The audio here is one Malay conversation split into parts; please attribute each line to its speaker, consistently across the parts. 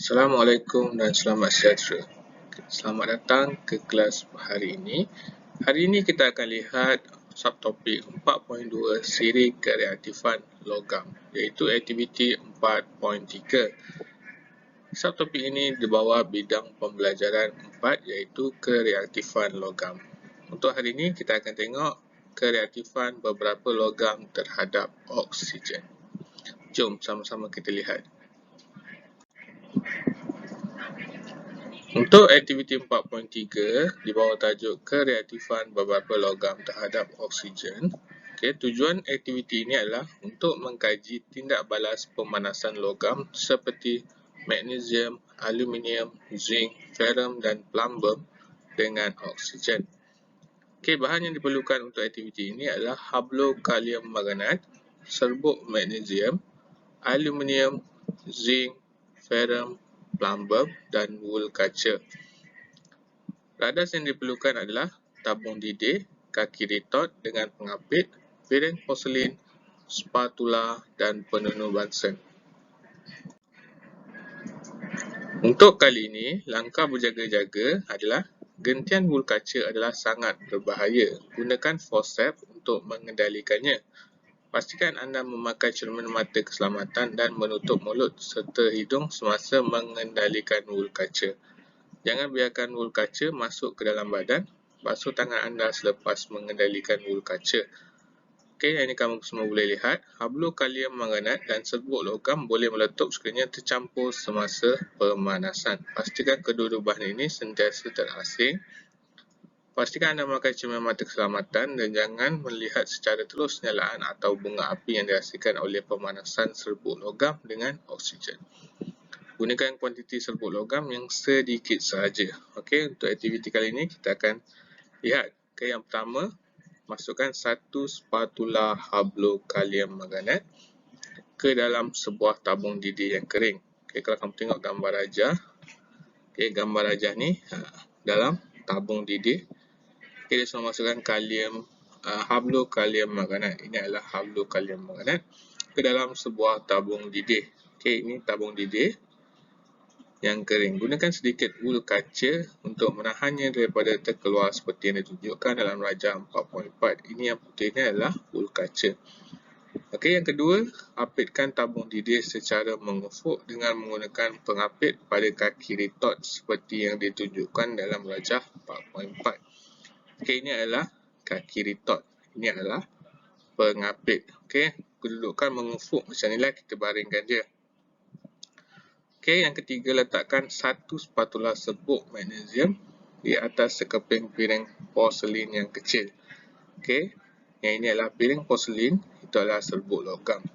Speaker 1: Assalamualaikum dan selamat sejahtera. Selamat datang ke kelas hari ini. Hari ini kita akan lihat subtopik 4.2 siri kereaktifan logam, iaitu aktiviti 4.3. Subtopik ini di bawah bidang pembelajaran 4 iaitu kereaktifan logam. Untuk hari ini kita akan tengok kereaktifan beberapa logam terhadap oksigen. Jom sama-sama kita lihat. Untuk aktiviti 4.3 di bawah tajuk kereaktifan beberapa logam terhadap oksigen, tujuan aktiviti ini adalah untuk mengkaji tindak balas pemanasan logam seperti magnesium, aluminium, zinc, ferrum dan plumbum dengan oksigen. Bahan yang diperlukan untuk aktiviti ini adalah hablokalium manganat, serbuk magnesium, aluminium, zinc, ferrum, plumbum dan wool kaca. Radas yang diperlukan adalah tabung didih, kaki retort dengan pengapit, piring porselin, spatula dan penunu Bunsen. Untuk kali ini, langkah berjaga-jaga adalah gentian wool kaca adalah sangat berbahaya. Gunakan forceps untuk mengendalikannya. Pastikan anda memakai cermin mata keselamatan dan menutup mulut serta hidung semasa mengendalikan wool kaca. Jangan biarkan wool kaca masuk ke dalam badan. Basuh tangan anda selepas mengendalikan wool kaca. Yang ini kamu semua boleh lihat. Hablokalium manganat dan serbuk logam boleh meletup sekiranya tercampur semasa pemanasan. Pastikan kedua-dua bahan ini sentiasa terasing. Pastikan anda memakai cermin mata keselamatan dan jangan melihat secara terus penyalaan atau bunga api yang dihasilkan oleh pemanasan serbuk logam dengan oksigen. Gunakan kuantiti serbuk logam yang sedikit sahaja. Untuk aktiviti kali ini kita akan lihat. Yang pertama, masukkan satu spatula hablokalium manganat ke dalam sebuah tabung didih yang kering. Kalau kamu tengok gambar rajah, gambar rajah ni dalam tabung didih. Dia semua masukkan hablokalium manganat. Ini adalah hablokalium manganat ke dalam sebuah tabung didih. Ini tabung didih yang kering. Gunakan sedikit wool kaca untuk menahannya daripada terkeluar seperti yang ditunjukkan dalam rajah 4.4. Ini yang putih ini adalah wool kaca. Yang kedua, apitkan tabung didih secara mengufuk dengan menggunakan pengapit pada kaki retort seperti yang ditunjukkan dalam rajah 4.4. Ini adalah kaki retort. Ini adalah pengapit. Kedudukan mengufuk macam inilah, kita baringkan dia. Yang ketiga, letakkan satu spatula serbuk magnesium di atas sekeping piring porselin yang kecil. Yang ini adalah piring porselin, itu adalah serbuk logam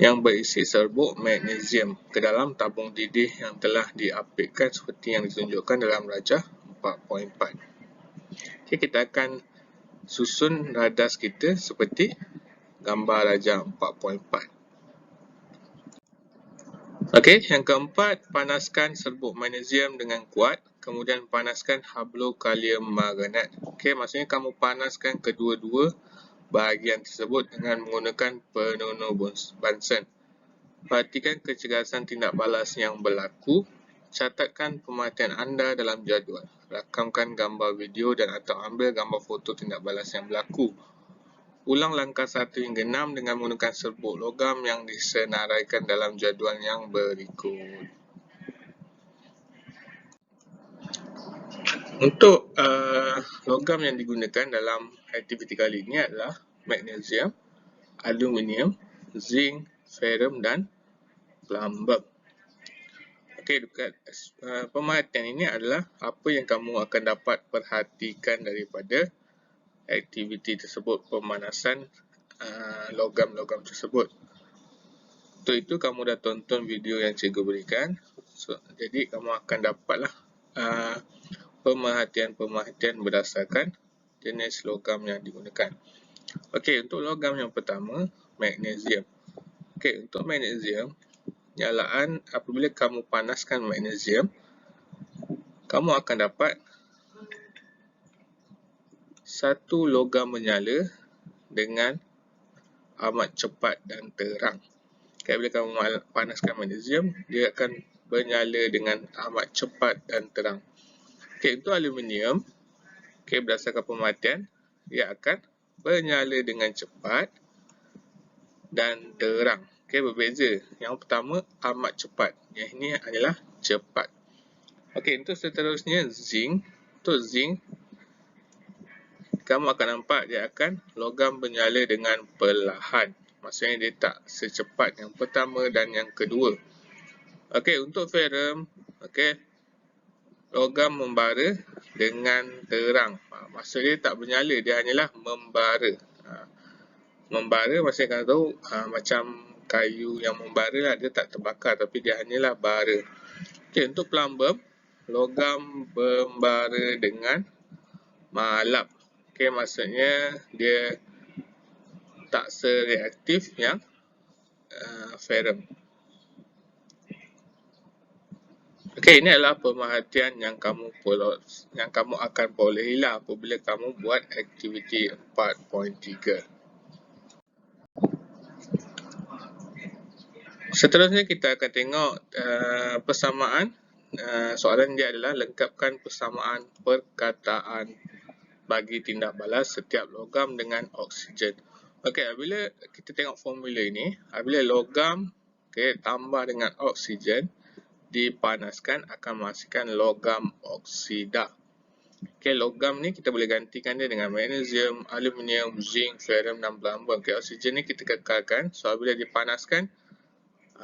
Speaker 1: yang berisi serbuk magnesium ke dalam tabung didih yang telah diapitkan seperti yang ditunjukkan dalam rajah 4.4. Kita akan susun radas kita seperti gambar rajah 4.4. Yang keempat, panaskan serbuk magnesium dengan kuat, kemudian panaskan hablokalium manganat. Maksudnya kamu panaskan kedua-dua bahagian tersebut dengan menggunakan penunu Bunsen. Perhatikan kecergasan tindak balas yang berlaku. Catatkan pemerhatian anda dalam jadual. Rakamkan gambar video dan atau ambil gambar foto tindak balas yang berlaku. Ulang langkah 1 hingga 6 dengan menggunakan serbuk logam yang disenaraikan dalam jadual yang berikut. Untuk logam yang digunakan dalam aktiviti kali ini adalah magnesium, aluminium, zinc, ferrum dan plumbum. Dekat pemerhatian ini adalah apa yang kamu akan dapat perhatikan daripada aktiviti tersebut, pemanasan logam-logam tersebut. Untuk itu kamu dah tonton video yang cikgu berikan. Jadi kamu akan dapatlah pemerhatian-pemerhatian berdasarkan jenis logam yang digunakan. Untuk logam yang pertama, magnesium. Untuk magnesium, nyalaan apabila kamu panaskan magnesium, kamu akan dapat satu logam menyala dengan amat cepat dan terang. Okay, bila kamu panaskan magnesium, dia akan bernyala dengan amat cepat dan terang. Okay, untuk aluminium, okay, berdasarkan pematian, dia akan bernyala dengan cepat dan terang. Okay, berbeza. Yang pertama amat cepat. Yang ini adalah cepat. Okay, untuk seterusnya zinc. Untuk zinc, kamu akan nampak dia akan logam bernyala dengan perlahan. Maksudnya dia tak secepat yang pertama dan yang kedua. Okey, untuk ferrum, okey, logam membara dengan terang. Maksudnya dia tak bernyala, dia hanyalah membara. Membara maksudnya kamu tahu macam kayu yang membara lah, dia tak terbakar tapi dia hanyalah bara. Okey, untuk plumbum, logam membara dengan malap. Okey, maksudnya dia tak sereaktif yang ferrum. Okey, ini adalah pemerhatian yang kamu akan perolehilah apabila kamu buat aktiviti 4.3. Seterusnya kita akan tengok persamaan. Soalan dia adalah lengkapkan persamaan perkataan bagi tindak balas setiap logam dengan oksigen. Okey, bila kita tengok formula ini, bila logam tambah dengan oksigen dipanaskan akan menghasilkan logam oksida. Okey, logam ni kita boleh gantikan dia dengan magnesium, aluminium, zinc, ferrum dan plumbum. Okey, oksigen ni kita kekalkan. So bila dipanaskan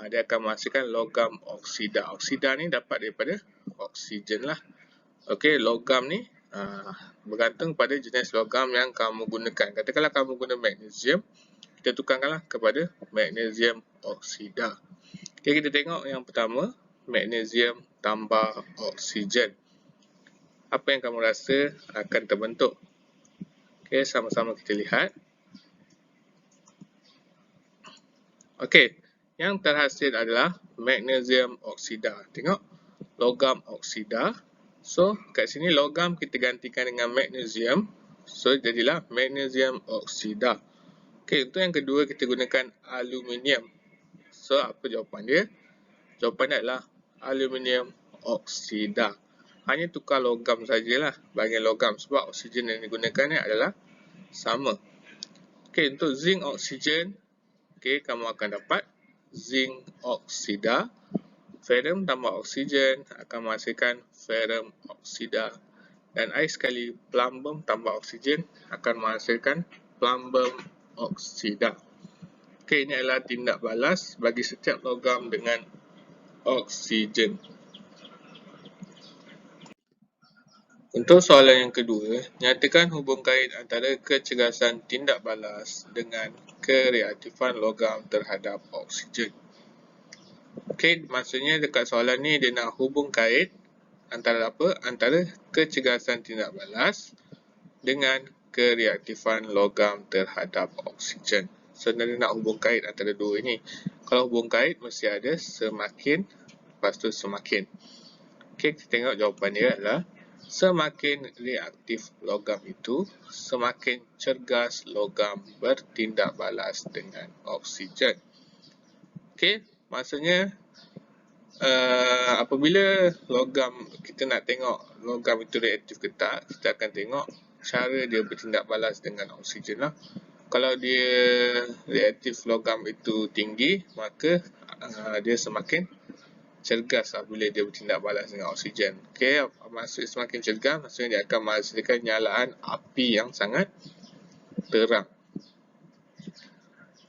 Speaker 1: dia akan menghasilkan logam oksida. Oksida ni dapat daripada oksigen lah. Okey, logam ni bergantung pada jenis logam yang kamu gunakan. Katakanlah kamu guna magnesium, kita tukarkanlah kepada magnesium oksida. Okey, kita tengok yang pertama, magnesium tambah oksigen. Apa yang kamu rasa akan terbentuk? Okey, sama-sama kita lihat. Okey, yang terhasil adalah magnesium oksida. Tengok, logam oksida. So, kat sini logam kita gantikan dengan magnesium. So, jadilah magnesium oksida. Okey, untuk yang kedua kita gunakan aluminium. So, apa jawapan dia? Jawapan dia adalah aluminium oksida. Hanya tukar logam sajalah, bahagian logam sebab oksigen yang digunakan ni adalah sama. Okey, untuk zinc oksigen, okey, kamu akan dapat zinc oksida. Ferrum tambah oksigen akan menghasilkan ferrum oksida. Dan air sekali plumbum tambah oksigen akan menghasilkan plumbum oksida. Okey, ini adalah tindak balas bagi setiap logam dengan oksigen. Untuk soalan yang kedua, nyatakan hubung kait antara kecergasan tindak balas dengan kereaktifan logam terhadap oksigen. Okey, maksudnya dekat soalan ni dia nak hubung kait antara apa? Antara kecergasan tindak balas dengan kereaktifan logam terhadap oksigen. So, dia nak hubung kait antara dua ini. Kalau hubung kait mesti ada semakin, lepas tu semakin. Okey, kita tengok jawapan dia adalah semakin reaktif logam itu, semakin cergas logam bertindak balas dengan oksigen. Okey, maksudnya apabila logam, kita nak tengok logam itu reaktif ke tak, kita akan tengok cara dia bertindak balas dengan oksigen lah. Kalau dia reaktif logam itu tinggi, maka dia semakin cergas bila dia bertindak balas dengan oksigen. Okey, maksud semakin cergas maksudnya dia akan menghasilkan nyalaan api yang sangat terang.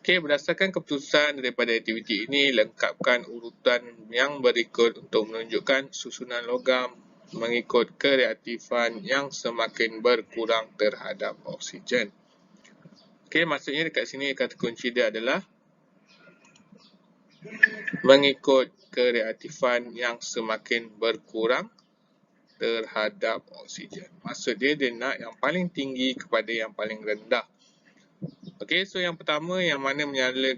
Speaker 1: Okey, berdasarkan keputusan daripada aktiviti ini, lengkapkan urutan yang berikut untuk menunjukkan susunan logam mengikut kereaktifan yang semakin berkurang terhadap oksigen. Okey, maksudnya dekat sini kata kunci dia adalah mengikut kereaktifan yang semakin berkurang terhadap oksigen. Maksud dia nak yang paling tinggi kepada yang paling rendah. Okey, so yang pertama yang mana menyala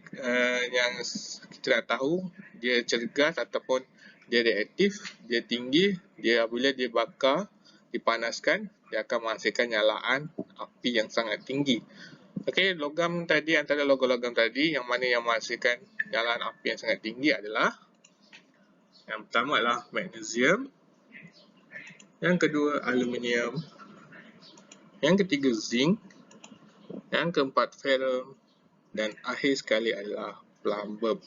Speaker 1: yang kita nak tahu dia cergas ataupun dia reaktif, dia tinggi, dia bila dia bakar, dipanaskan, dia akan menghasilkan nyalaan api yang sangat tinggi. Okey, logam tadi antara logam-logam tadi yang mana yang menghasilkan jalan api yang sangat tinggi adalah yang pertama adalah magnesium, yang kedua aluminium, yang ketiga zinc, yang keempat ferrum, dan akhir sekali adalah plumbum.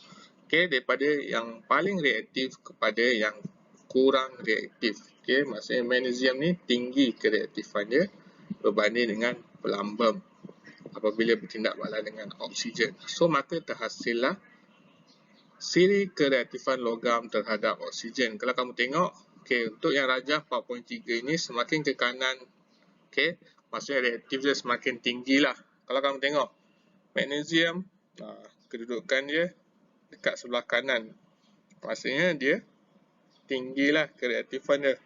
Speaker 1: Okey, daripada yang paling reaktif kepada yang kurang reaktif. Okey, maksudnya magnesium ni tinggi kereaktifan dia berbanding dengan plumbum apabila bertindak balas dengan oksigen. So, maka terhasillah siri kereaktifan logam terhadap oksigen. Kalau kamu tengok, okey, untuk yang rajah 4.3 ini semakin ke kanan, okey, maksudnya reaktif dia semakin tinggilah. Kalau kamu tengok, magnesium, kedudukan dia dekat sebelah kanan. Maksudnya dia tinggilah kereaktifan dia.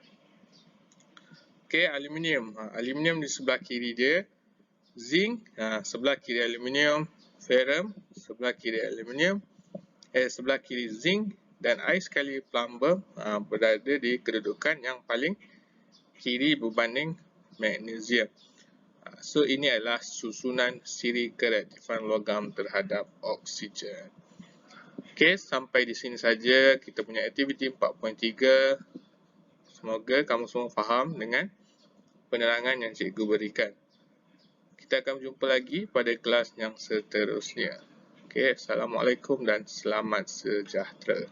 Speaker 1: Okey, aluminium. Aluminium di sebelah kiri dia. Zinc, sebelah kiri aluminium. Ferrum, sebelah kiri aluminium. Sebelah kiri zinc. Dan akhir sekali plumbum berada di kedudukan yang paling kiri berbanding magnesium. So, ini adalah susunan siri kereaktifan logam terhadap oksigen. Okey, sampai di sini saja kita punya aktiviti 4.3. Semoga kamu semua faham dengan penerangan yang cikgu berikan. Kita akan berjumpa lagi pada kelas yang seterusnya. Okey, Assalamualaikum dan selamat sejahtera.